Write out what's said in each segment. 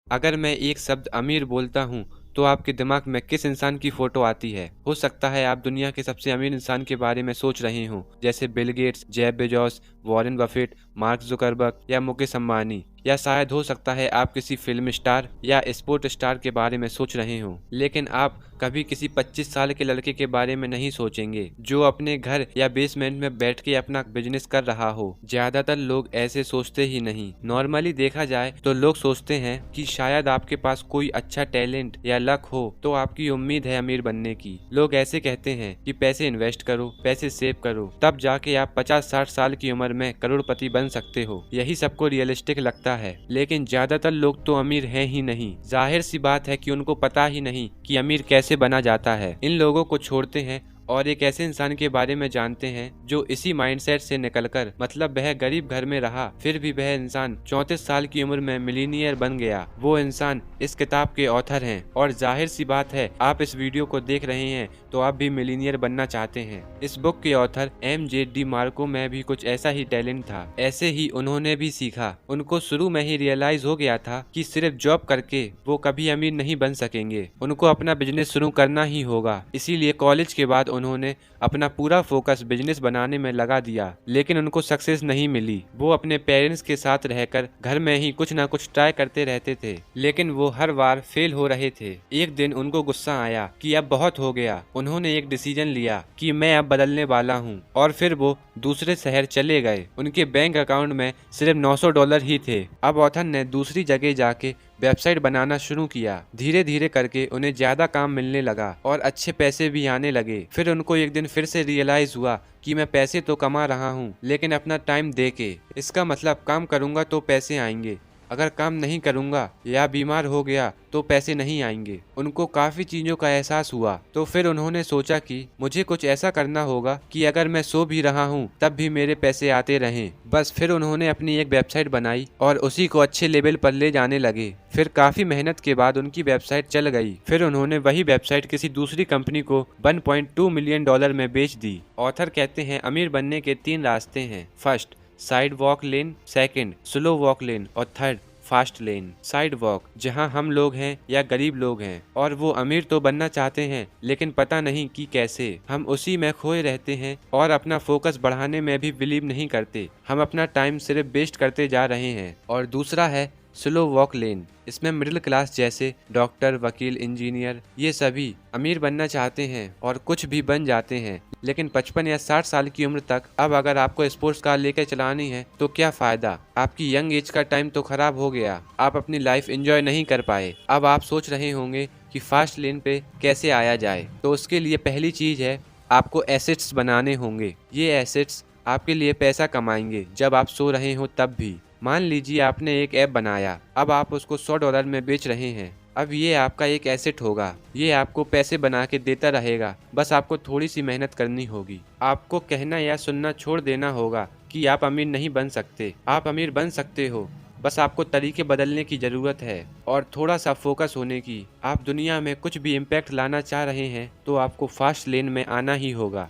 अगर मैं एक शब्द अमीर बोलता हूँ तो आपके दिमाग में किस इंसान की फोटो आती है? हो सकता है आप दुनिया के सबसे अमीर इंसान के बारे में सोच रहे हों, जैसे Bill Gates, Jeff Bezos, Warren Buffett, mark Zuckerberg या मुकेश अंबानी। या शायद हो सकता है आप किसी फिल्म स्टार या स्पोर्ट स्टार के बारे में सोच रहे हों, लेकिन आप कभी किसी 25 साल के लड़के के बारे में नहीं सोचेंगे जो अपने घर या बेसमेंट में बैठ के अपना बिजनेस कर रहा हो। ज्यादातर लोग ऐसे सोचते ही नहीं। नॉर्मली देखा जाए तो लोग सोचते हैं कि शायद आपके पास कोई अच्छा टैलेंट या लक हो तो आपकी उम्मीद है अमीर बनने की। लोग ऐसे कहते हैं कि पैसे इन्वेस्ट करो, पैसे सेव करो, तब जाके आप 50-60 साल की उम्र में करोड़पति बन सकते हो। यही सबको रियलिस्टिक लगता है, लेकिन ज्यादातर लोग तो अमीर हैं ही नहीं। जाहिर सी बात है कि उनको पता ही नहीं कि अमीर कैसे बना जाता है। इन लोगों को छोड़ते हैं और एक ऐसे इंसान के बारे में जानते हैं जो इसी माइंडसेट से निकलकर, मतलब वह गरीब घर में रहा फिर भी वह इंसान 34 साल की उम्र में मिलीनियर बन गया। वो इंसान इस किताब के ऑथर हैं और जाहिर सी बात है आप इस वीडियो को देख रहे हैं तो आप भी मिलीनियर बनना चाहते हैं। इस बुक के ऑथर MJ डिमार्को में भी कुछ ऐसा ही टैलेंट था। ऐसे ही उन्होंने भी सीखा। उनको शुरू में ही रियलाइज हो गया था कि सिर्फ जॉब करके वो कभी अमीर नहीं बन सकेंगे, उनको अपना बिजनेस शुरू करना ही होगा। इसीलिए कॉलेज के बाद उन्होंने अपना पूरा फोकस बिजनेस बनाने में लगा दिया, लेकिन उनको सक्सेस नहीं मिली। वो अपने पेरेंट्स के साथ रहकर घर में ही कुछ ना कुछ ट्राई करते रहते थे, लेकिन वो हर बार फेल हो रहे थे। एक दिन उनको गुस्सा आया कि अब बहुत हो गया। उन्होंने एक डिसीजन लिया कि मैं अब बदलने वाला हूँ, और फिर वो दूसरे शहर चले गए। उनके बैंक अकाउंट में सिर्फ $900 ही थे। अब ऑथर ने दूसरी जगह जाके वेबसाइट बनाना शुरू किया। धीरे धीरे करके उन्हें ज्यादा काम मिलने लगा और अच्छे पैसे भी आने लगे। फिर उनको एक दिन फिर से रियलाइज हुआ कि मैं पैसे तो कमा रहा हूँ, लेकिन अपना टाइम दे के। इसका मतलब काम करूँगा तो पैसे आएंगे, अगर काम नहीं करूँगा या बीमार हो गया तो पैसे नहीं आएंगे। उनको काफ़ी चीज़ों का एहसास हुआ, तो फिर उन्होंने सोचा कि मुझे कुछ ऐसा करना होगा कि अगर मैं सो भी रहा हूँ तब भी मेरे पैसे आते रहें। बस फिर उन्होंने अपनी एक वेबसाइट बनाई और उसी को अच्छे लेवल पर ले जाने लगे। फिर काफ़ी मेहनत के बाद उनकी वेबसाइट चल गई। फिर उन्होंने वही वेबसाइट किसी दूसरी कंपनी को $1.2 मिलियन में बेच दी। ऑथर कहते हैं अमीर बनने के 3 रास्ते हैं। फर्स्ट, साइड वॉक लेन, सेकंड, स्लो वॉक लेन, और third, fast lane. Side walk, जहां हम लोग हैं या गरीब लोग हैं और वो अमीर तो बनना चाहते हैं लेकिन पता नहीं कि कैसे। हम उसी में खोए रहते हैं और अपना फोकस बढ़ाने में भी बिलीव नहीं करते। हम अपना टाइम सिर्फ वेस्ट करते जा रहे हैं। और दूसरा है स्लो वॉक लेन। इसमें मिडिल क्लास जैसे डॉक्टर, वकील, इंजीनियर, ये सभी अमीर बनना चाहते हैं और कुछ भी बन जाते हैं, लेकिन 55 या 60 साल की उम्र तक। अब अगर आपको स्पोर्ट्स कार लेकर चलानी है तो क्या फायदा, आपकी यंग एज का टाइम तो खराब हो गया, आप अपनी लाइफ एंजॉय नहीं कर पाए। अब आप सोच रहे होंगे कि फास्ट लेन पे कैसे आया जाए, तो उसके लिए पहली चीज है आपको एसेट्स बनाने होंगे। ये एसेट्स आपके लिए पैसा कमाएंगे जब आप सो रहे हो तब भी। मान लीजिए आपने एक ऐप बनाया, अब आप उसको $100 में बेच रहे हैं। अब ये आपका एक एसेट होगा, ये आपको पैसे बना के देता रहेगा। बस आपको थोड़ी सी मेहनत करनी होगी। आपको कहना या सुनना छोड़ देना होगा कि आप अमीर नहीं बन सकते। आप अमीर बन सकते हो, बस आपको तरीके बदलने की ज़रूरत है और थोड़ा सा फोकस होने की। आप दुनिया में कुछ भी इम्पैक्ट लाना चाह रहे हैं तो आपको फास्ट लेन में आना ही होगा।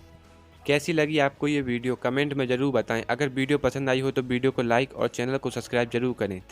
कैसी लगी आपको ये वीडियो कमेंट में ज़रूर बताएं। अगर वीडियो पसंद आई हो तो वीडियो को लाइक और चैनल को सब्सक्राइब जरूर करें।